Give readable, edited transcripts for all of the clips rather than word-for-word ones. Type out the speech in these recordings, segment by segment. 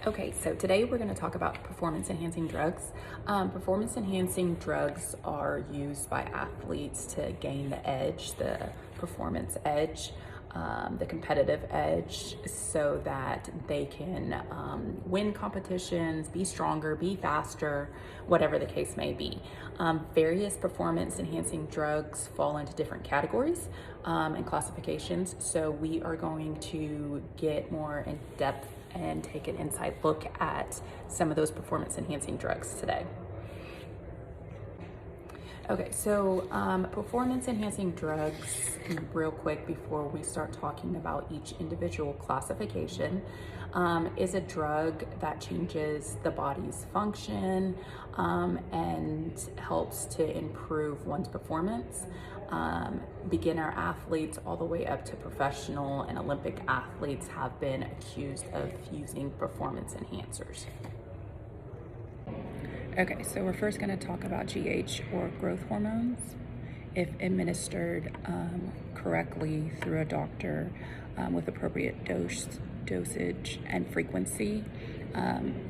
Okay, so today we're going to talk about performance enhancing drugs. Performance enhancing drugs are used by athletes to gain the edge, the performance edge, the competitive edge, so that they can win competitions, be stronger, be faster, whatever the case may be. Various performance enhancing drugs fall into different categories and classifications, so we are going to get more in depth and take an inside look at some of those performance enhancing drugs today. Okay, so performance enhancing drugs, real quick before we start talking about each individual classification, is a drug that changes the body's function and helps to improve one's performance. Beginner athletes all the way up to professional and Olympic athletes have been accused of using performance enhancers. Okay, so we're first going to talk about GH, or growth hormones. If administered correctly through a doctor with appropriate dosage and frequency,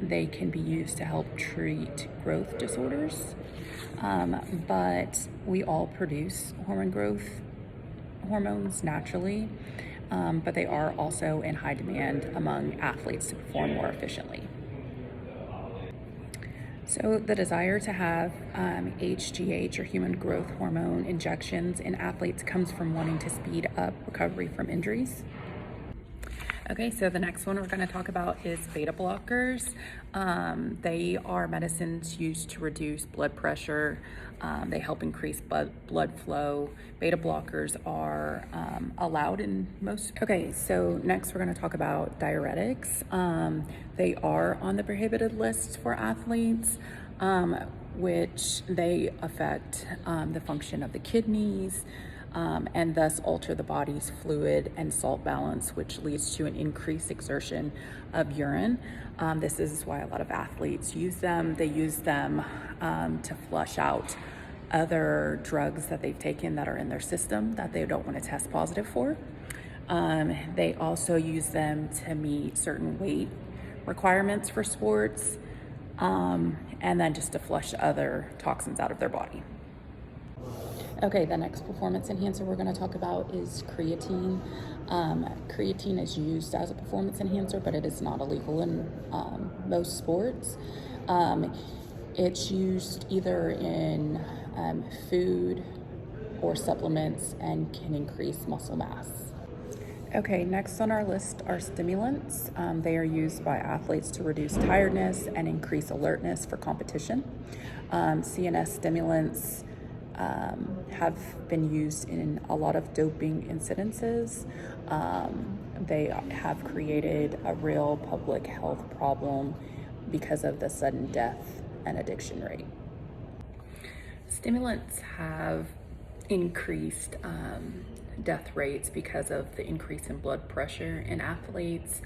they can be used to help treat growth disorders. But we all produce hormones naturally, but they are also in high demand among athletes to perform more efficiently. So the desire to have HGH, or human growth hormone injections in athletes, comes from wanting to speed up recovery from injuries. Okay, so the next one we're going to talk about is beta blockers. They are medicines used to reduce blood pressure. They help increase blood flow. Beta blockers are allowed in most. Okay, so next we're going to talk about diuretics. They are on the prohibited list for athletes, which they affect the function of the kidneys, and thus alter the body's fluid and salt balance, which leads to an increased exertion of urine. This is why a lot of athletes use them. They use them to flush out other drugs that they've taken that are in their system that they don't want to test positive for. They also use them to meet certain weight requirements for sports, and then just to flush other toxins out of their body. Okay, the next performance enhancer we're going to talk about is creatine. Creatine is used as a performance enhancer, but it is not illegal in most sports. It's used either in food or supplements and can increase muscle mass. Okay, next on our list are stimulants. They are used by athletes to reduce tiredness and increase alertness for competition. CNS stimulants have been used in a lot of doping incidences. They have created a real public health problem because of the sudden death and addiction rate. Stimulants have increased death rates because of the increase in blood pressure in athletes.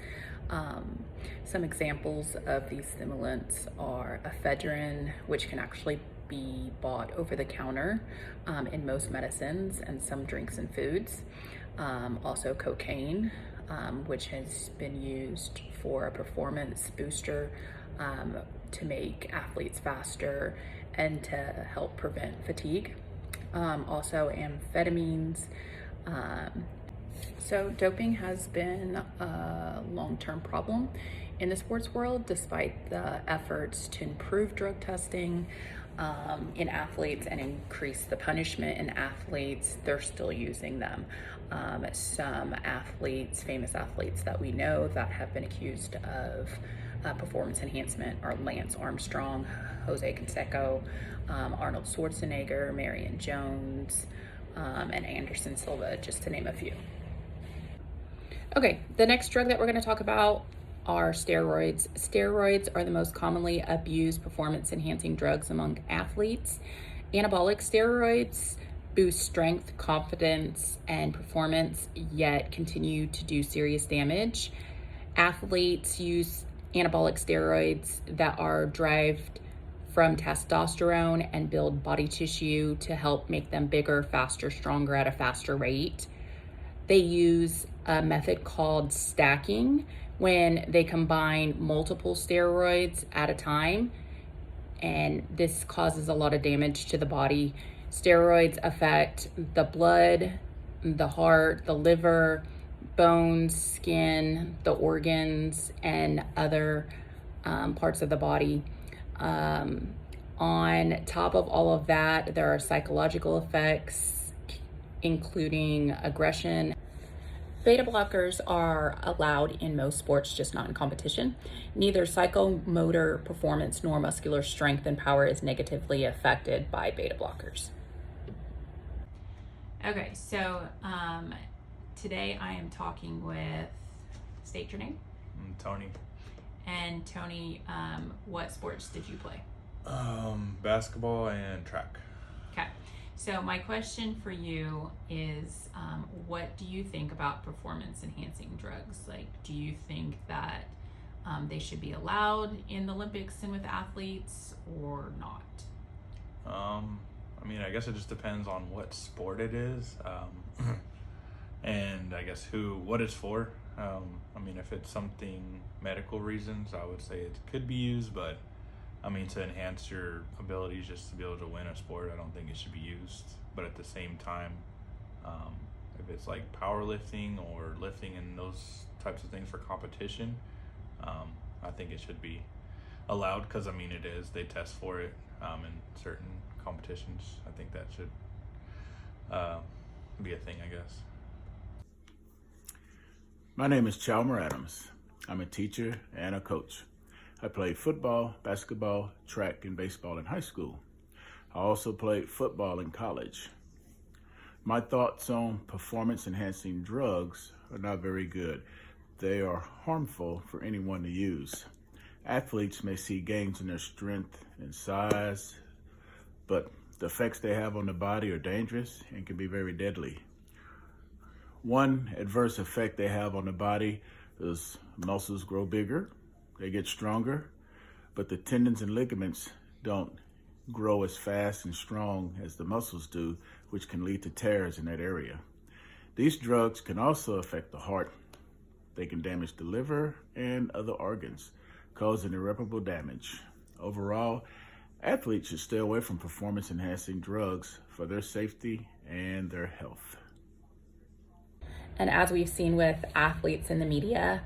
Some examples of these stimulants are ephedrine, which can actually be bought over the counter in most medicines and some drinks and foods. Also cocaine, which has been used for a performance booster to make athletes faster and to help prevent fatigue. Also amphetamines. So doping has been a long-term problem in the sports world, despite the efforts to improve drug testing in athletes and increase the punishment in athletes. They're still using them. Some athletes, famous athletes that we know that have been accused of performance enhancement are Lance Armstrong, Jose Canseco, Arnold Schwarzenegger, Marion Jones, and Anderson Silva, just to name a few. Okay, the next drug that we're going to talk about are steroids. Steroids are the most commonly abused performance enhancing drugs among athletes. Anabolic steroids boost strength, confidence, and performance, yet continue to do serious damage. Athletes use anabolic steroids that are derived from testosterone and build body tissue to help make them bigger, faster, stronger at a faster rate. They use a method called stacking when they combine multiple steroids at a time, and this causes a lot of damage to the body. Steroids affect the blood, the heart, the liver, bones, skin, the organs, and other parts of the body. On top of all of that, there are psychological effects, including aggression. Beta blockers are allowed in most sports, just not in competition. Neither psychomotor performance nor muscular strength and power is negatively affected by beta blockers. Okay, so today I am talking with, state your name. Tony. And Tony, what sports did you play? Basketball and track. Okay, so my question for you is, what do you think about performance enhancing drugs? Like, do you think that they should be allowed in the Olympics and with athletes or not? I mean, I guess it just depends on what sport it is, and I guess what it's for. I mean, if it's something medical reasons, I would say it could be used, but I mean, to enhance your abilities just to be able to win a sport, I don't think it should be used. But at the same time, if it's like powerlifting or lifting and those types of things for competition, I think it should be allowed, because I mean, they test for it in certain competitions. I think that should be a thing, I guess. My name is Chalmer Adams. I'm a teacher and a coach. I played football, basketball, track, and baseball in high school. I also played football in college. My thoughts on performance-enhancing drugs are not very good. They are harmful for anyone to use. Athletes may see gains in their strength and size, but the effects they have on the body are dangerous and can be very deadly. One adverse effect they have on the body is muscles grow bigger, they get stronger, but the tendons and ligaments don't grow as fast and strong as the muscles do, which can lead to tears in that area. These drugs can also affect the heart. They can damage the liver and other organs, causing irreparable damage. Overall, athletes should stay away from performance-enhancing drugs for their safety and their health. And as we've seen with athletes in the media,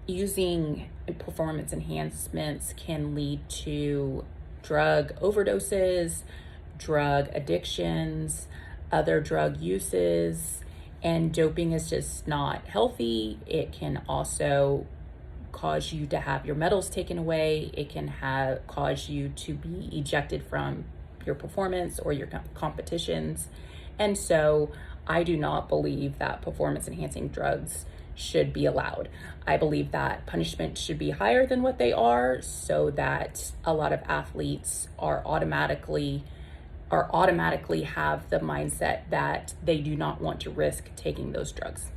using performance enhancements can lead to drug overdoses, drug addictions, other drug uses, and doping is just not healthy. It can also cause you to have your medals taken away. It can cause you to be ejected from your performance or your competitions. And so I do not believe that performance enhancing drugs should be allowed. I believe that punishment should be higher than what they are, so that a lot of athletes automatically have the mindset that they do not want to risk taking those drugs.